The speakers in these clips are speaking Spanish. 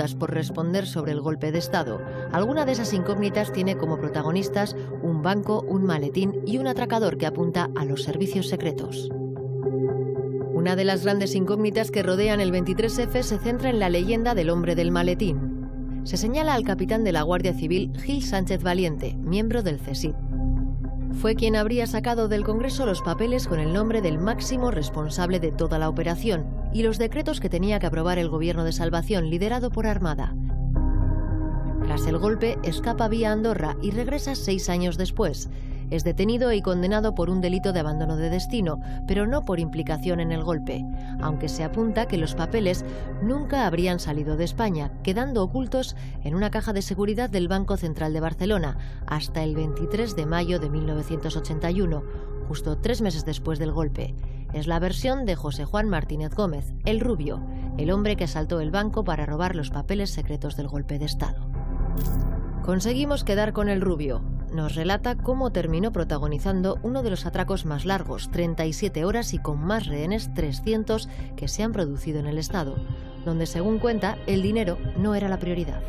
preguntas por responder sobre el golpe de Estado. Alguna de esas incógnitas tiene como protagonistas un banco, un maletín y un atracador que apunta a los servicios secretos. Una de las grandes incógnitas que rodean el 23F se centra en la leyenda del hombre del maletín. Se señala al capitán de la Guardia Civil, Gil Sánchez Valiente, miembro del CSIC. Fue quien habría sacado del Congreso los papeles con el nombre del máximo responsable de toda la operación y los decretos que tenía que aprobar el gobierno de salvación liderado por Armada. Tras el golpe, escapa vía Andorra y regresa 6 años después. Es detenido y condenado por un delito de abandono de destino, pero no por implicación en el golpe, aunque se apunta que los papeles nunca habrían salido de España, quedando ocultos en una caja de seguridad del Banco Central de Barcelona hasta el 23 de mayo de 1981, justo 3 meses después del golpe. Es la versión de José Juan Martínez Gómez, el Rubio, el hombre que asaltó el banco para robar los papeles secretos del golpe de Estado. Conseguimos quedar con el Rubio. Nos relata cómo terminó protagonizando uno de los atracos más largos, 37 horas y con más rehenes, 300, que se han producido en el Estado, donde, según cuenta, el dinero no era la prioridad.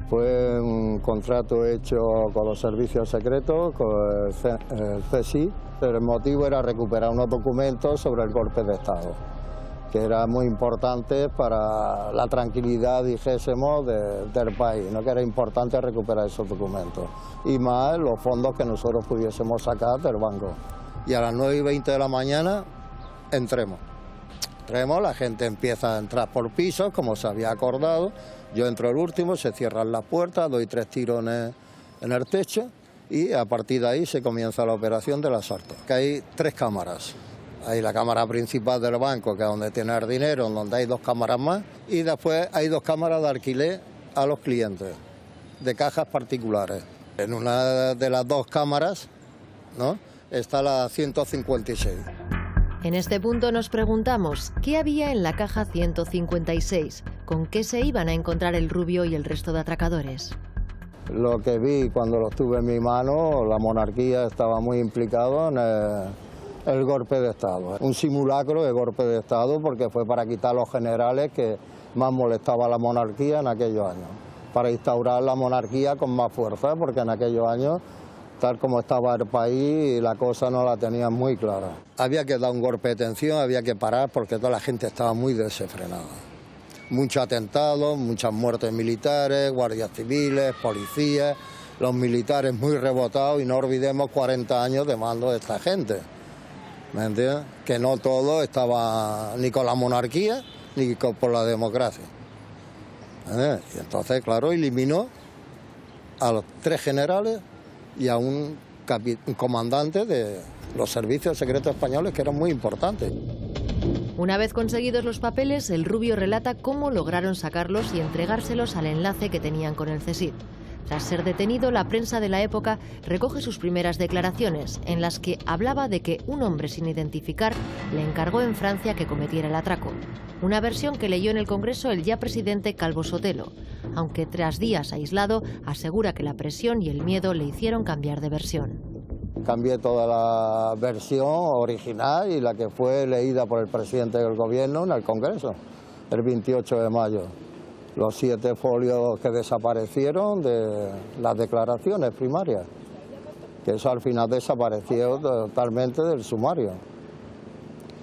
Fue un contrato hecho con los servicios secretos, con el CSIC, pero el motivo era recuperar unos documentos sobre el golpe de Estado, que era muy importante para la tranquilidad, dijésemos, del país, ¿no? Que era importante recuperar esos documentos. Y más los fondos que nosotros pudiésemos sacar del banco. Y a las 9:20 de la mañana entremos, la gente empieza a entrar por pisos, como se había acordado. Yo entro el último, se cierran las puertas, doy 3 tirones en el techo y a partir de ahí se comienza la operación del asalto. Que hay 3 cámaras. Hay la cámara principal del banco, que es donde tiene el dinero, donde hay 2 cámaras más, y después hay 2 cámaras de alquiler a los clientes, de cajas particulares. En una de las 2 cámaras, ¿no?, está la 156. En este punto nos preguntamos, ¿qué había en la caja 156? ¿Con qué se iban a encontrar el Rubio y el resto de atracadores? Lo que vi cuando los tuve en mi mano, la monarquía estaba muy implicada en el golpe de Estado. Un simulacro de golpe de Estado porque fue para quitar a los generales que más molestaba a la monarquía en aquellos años, para instaurar la monarquía con más fuerza, porque en aquellos años, tal como estaba el país, la cosa no la tenían muy clara. Había que dar un golpe de tensión, había que parar porque toda la gente estaba muy desenfrenada. Muchos atentados, muchas muertes militares, guardias civiles, policías, los militares muy rebotados y no olvidemos 40 años de mando de esta gente. ¿Me entiendes? Que no todo estaba ni con la monarquía ni por la democracia. Y entonces, claro, eliminó a los 3 generales y a un comandante de los servicios secretos españoles, que eran muy importantes. Una vez conseguidos los papeles, el Rubio relata cómo lograron sacarlos y entregárselos al enlace que tenían con el CSIC. Tras ser detenido, la prensa de la época recoge sus primeras declaraciones, en las que hablaba de que un hombre sin identificar le encargó en Francia que cometiera el atraco. Una versión que leyó en el Congreso el ya presidente Calvo Sotelo, aunque tras días aislado asegura que la presión y el miedo le hicieron cambiar de versión. Cambié toda la versión original y la que fue leída por el presidente del gobierno en el Congreso, el 28 de mayo. Los 7 folios que desaparecieron de las declaraciones primarias, que eso al final desapareció totalmente del sumario,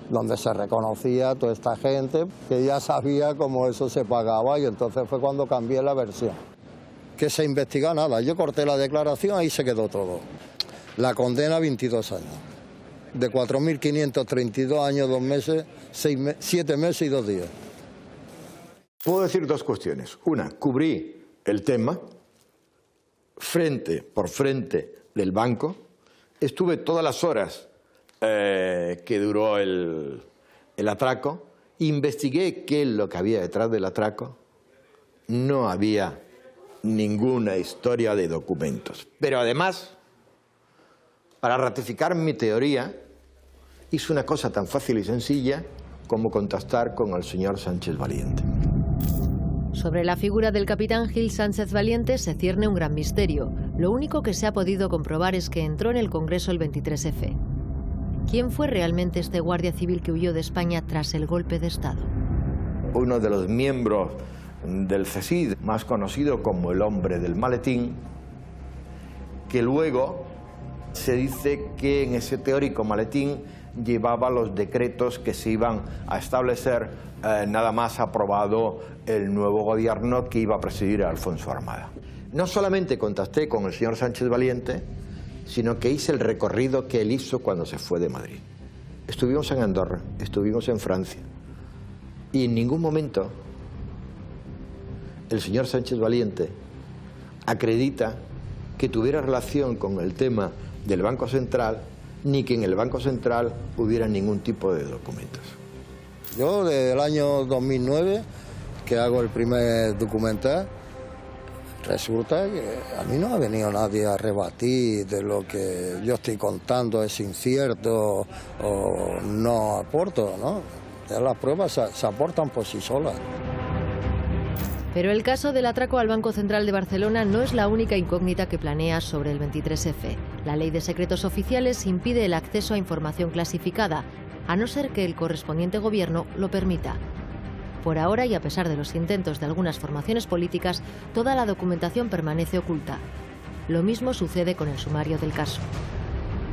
donde se reconocía a toda esta gente que ya sabía cómo eso se pagaba, y entonces fue cuando cambié la versión. Que se investigó nada, yo corté la declaración, ahí se quedó todo. La condena 22 años, de 4.532 años, 2 meses, 7 meses y 2 días. Puedo decir 2 cuestiones. Una, cubrí el tema frente por frente del banco. Estuve todas las horas que duró el atraco. Investigué qué es lo que había detrás del atraco. No había ninguna historia de documentos. Pero además, para ratificar mi teoría, hice una cosa tan fácil y sencilla como contactar con el señor Sánchez Valiente. Sobre la figura del capitán Gil Sánchez Valiente se cierne un gran misterio. Lo único que se ha podido comprobar es que entró en el Congreso el 23F. ¿Quién fue realmente este guardia civil que huyó de España tras el golpe de Estado? Uno de los miembros del CSID, más conocido como el hombre del maletín, que luego se dice que en ese teórico maletín llevaba los decretos que se iban a establecer nada más aprobado el nuevo gobierno que iba a presidir a Alfonso Armada. No solamente contacté con el señor Sánchez Valiente, sino que hice el recorrido que él hizo cuando se fue de Madrid. Estuvimos en Andorra, estuvimos en Francia, y en ningún momento el señor Sánchez Valiente acredita que tuviera relación con el tema del Banco Central, ni que en el Banco Central hubiera ningún tipo de documentos. Yo desde el año 2009, que hago el primer documental, resulta que a mí no ha venido nadie a rebatir de lo que yo estoy contando es incierto o no aporto, ¿no? Ya las pruebas se aportan por sí solas. Pero el caso del atraco al Banco Central de Barcelona no es la única incógnita que planea sobre el 23F. La Ley de Secretos Oficiales impide el acceso a información clasificada, a no ser que el correspondiente gobierno lo permita. Por ahora, y a pesar de los intentos de algunas formaciones políticas, toda la documentación permanece oculta. Lo mismo sucede con el sumario del caso.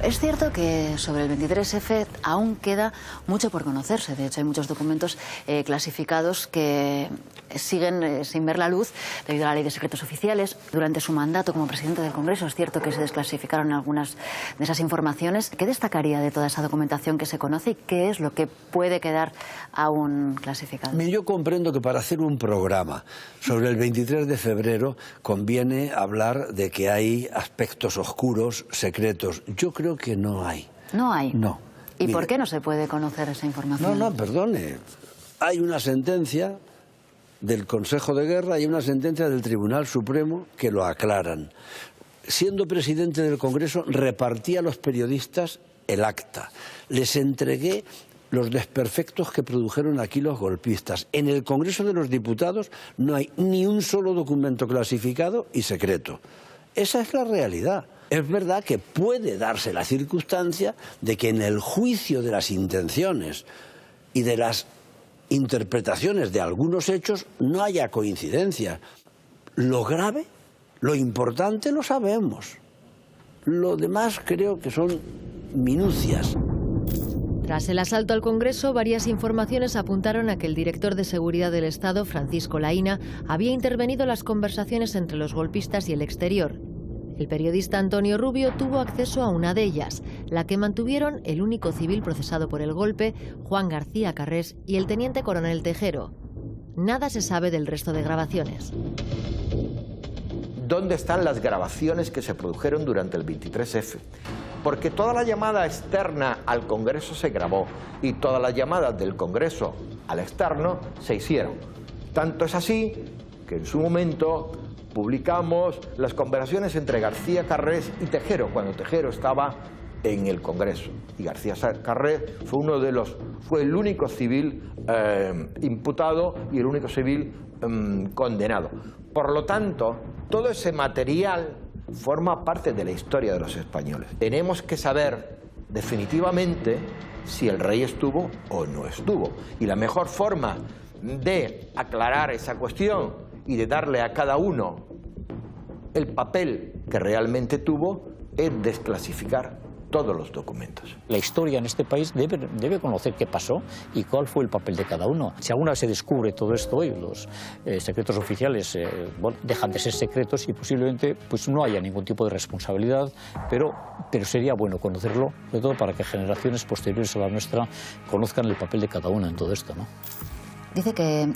Es cierto que sobre el 23F aún queda mucho por conocerse. De hecho, hay muchos documentos clasificados que siguen sin ver la luz debido a la Ley de Secretos Oficiales. Durante su mandato como presidente del Congreso es cierto que se desclasificaron algunas de esas informaciones. ¿Qué destacaría de toda esa documentación que se conoce y qué es lo que puede quedar aún clasificado? Yo comprendo que para hacer un programa sobre el 23 de febrero conviene hablar de que hay aspectos oscuros, secretos. Yo creo que no hay. ¿No hay? No. ¿Y Mire, por qué no se puede conocer esa información? No, perdone. Hay una sentencia del Consejo de Guerra y una sentencia del Tribunal Supremo que lo aclaran. Siendo presidente del Congreso, repartí a los periodistas el acta. Les entregué los desperfectos que produjeron aquí los golpistas. En el Congreso de los Diputados no hay ni un solo documento clasificado y secreto. Esa es la realidad. Es verdad que puede darse la circunstancia de que en el juicio de las intenciones y de las interpretaciones de algunos hechos no haya coincidencia. Lo grave, lo importante lo sabemos. Lo demás creo que son minucias. Tras el asalto al Congreso, varias informaciones apuntaron a que el director de Seguridad del Estado, Francisco Laína, había intervenido en las conversaciones entre los golpistas y el exterior. El periodista Antonio Rubio tuvo acceso a una de ellas, la que mantuvieron el único civil procesado por el golpe, Juan García Carrés, y el teniente coronel Tejero. Nada se sabe del resto de grabaciones. ¿Dónde están las grabaciones que se produjeron durante el 23F? Porque toda la llamada externa al Congreso se grabó y todas las llamadas del Congreso al externo se hicieron. Tanto es así que en su momento publicamos las conversaciones entre García Carrés y Tejero, cuando Tejero estaba en el Congreso. Y García Carrés fue el único civil imputado y el único civil condenado. Por lo tanto, todo ese material forma parte de la historia de los españoles. Tenemos que saber definitivamente si el rey estuvo o no estuvo. Y la mejor forma de aclarar esa cuestión y de darle a cada uno el papel que realmente tuvo es desclasificar todos los documentos. La historia en este país debe conocer qué pasó y cuál fue el papel de cada uno. Si alguna vez se descubre todo esto y los secretos oficiales dejan de ser secretos y posiblemente pues no haya ningún tipo de responsabilidad, pero sería bueno conocerlo, sobre todo para que generaciones posteriores a la nuestra conozcan el papel de cada uno en todo esto, ¿no? Dice que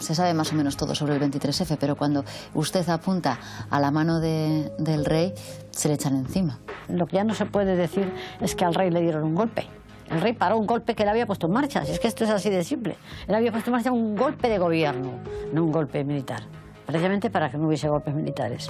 se sabe más o menos todo sobre el 23F, pero cuando usted apunta a la mano del rey, se le echan encima. Lo que ya no se puede decir es que al rey le dieron un golpe. El rey paró un golpe que él había puesto en marcha. Si es que esto es así de simple. Él había puesto en marcha un golpe de gobierno, no un golpe militar. Precisamente para que no hubiese golpes militares.